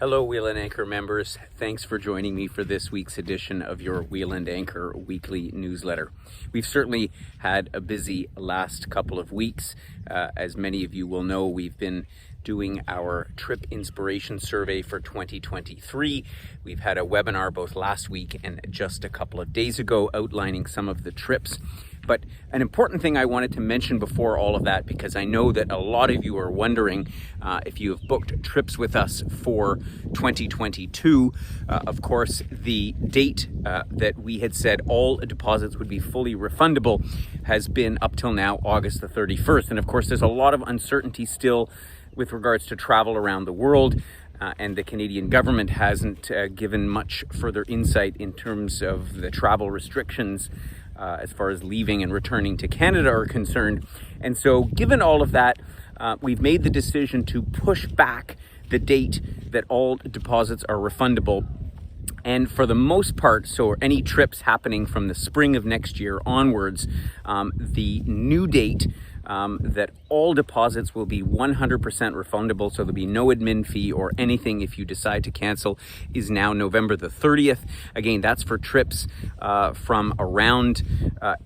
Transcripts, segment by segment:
Hello, Wheel and Anchor members. Thanks for joining me for this week's edition of your Wheel and Anchor weekly newsletter. We've certainly had a busy last couple of weeks. As many of you will know, we've been doing our Trip Inspiration Survey for 2023. We've had a webinar both last week and just a couple of days ago outlining some of the trips. But an important thing I wanted to mention before all of that, because I know that a lot of you are wondering if you have booked trips with us for 2022. Of course, the date that we had said all deposits would be fully refundable has been up till now August the 31st. And of course, there's a lot of uncertainty still with regards to travel around the world. And the Canadian government hasn't given much further insight in terms of the travel restrictions as far as leaving and returning to Canada are concerned. And so given all of that, we've made the decision to push back the date that all deposits are refundable. And for the most part, so any trips happening from the spring of next year onwards, the new date that all deposits will be 100% refundable, so there'll be no admin fee or anything if you decide to cancel, is now November the 30th. Again, that's for trips from around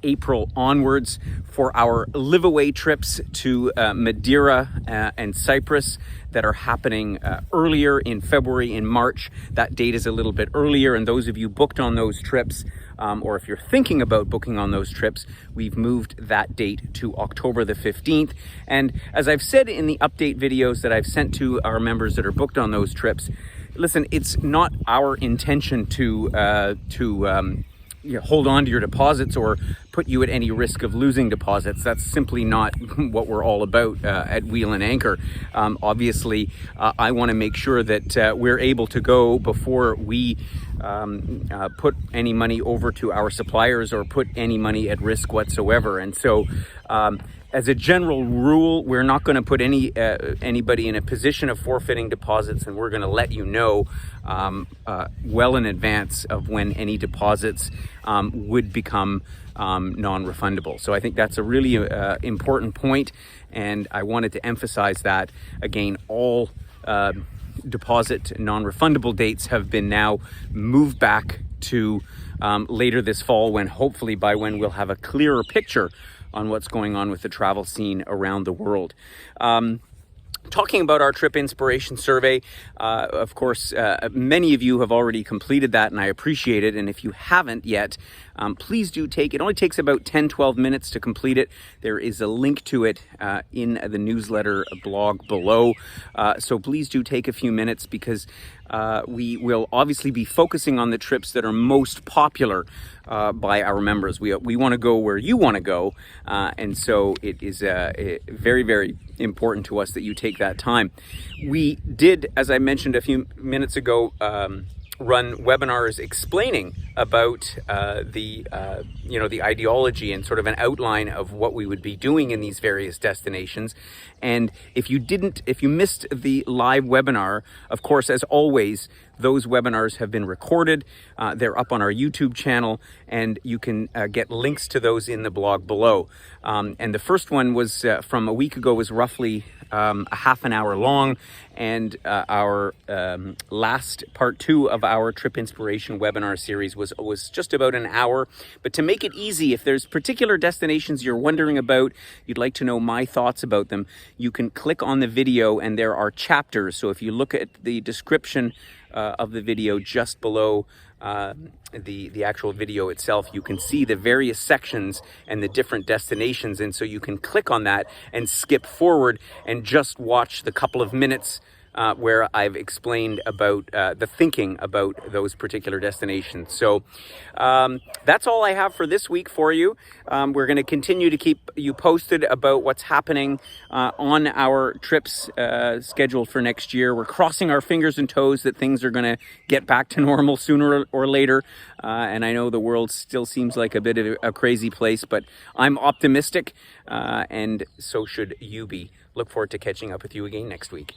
April onwards. For our live-away trips to Madeira and Cyprus that are happening earlier in February and March, that date is a little bit earlier, and those of you booked on those trips, or if you're thinking about booking on those trips, we've moved that date to October the 15th. And as I've said in the update videos that I've sent to our members that are booked on those trips, listen, it's not our intention to hold on to your deposits or put you at any risk of losing deposits. That's simply not what we're all about at Wheel and Anchor. Obviously, I want to make sure that we're able to go before we put any money over to our suppliers or put any money at risk whatsoever. And so as a general rule, we're not going to put anybody in a position of forfeiting deposits, and we're going to let you know well in advance of when any deposits would become non-refundable. So I think that's a really important point, and I wanted to emphasize that. Again, all deposit non-refundable dates have been now moved back to later this fall, when hopefully by when we'll have a clearer picture on what's going on with the travel scene around the world. Talking about our Trip Inspiration Survey, of course, many of you have already completed that, and I appreciate it. And if you haven't yet, please do take it. It only takes about 10-12 minutes to complete it. There is a link to it in the newsletter blog below. So please do take a few minutes, because we will obviously be focusing on the trips that are most popular by our members. We want to go where you want to go, and so it is very, very important to us that you take that time. We did, as I mentioned a few minutes ago, run webinars explaining about the ideology and sort of an outline of what we would be doing in these various destinations. And if you missed the live webinar, of course, as always, those webinars have been recorded. They're up on our YouTube channel, and you can get links to those in the blog below. And the first one was from a week ago, was roughly a half an hour long, and our last part 2 of our Trip Inspiration webinar series was just about an hour. But to make it easy, if there's particular destinations you're wondering about, you'd like to know my thoughts about them, you can click on the video and there are chapters. So if you look at the description of the video just below the actual video itself, you can see the various sections and the different destinations, and so you can click on that and skip forward and just watch the couple of minutes where I've explained about the thinking about those particular destinations. So that's all I have for this week for you. We're going to continue to keep you posted about what's happening on our trips scheduled for next year. We're crossing our fingers and toes that things are going to get back to normal sooner or later. And I know the world still seems like a bit of a crazy place, but I'm optimistic, and so should you be. Look forward to catching up with you again next week.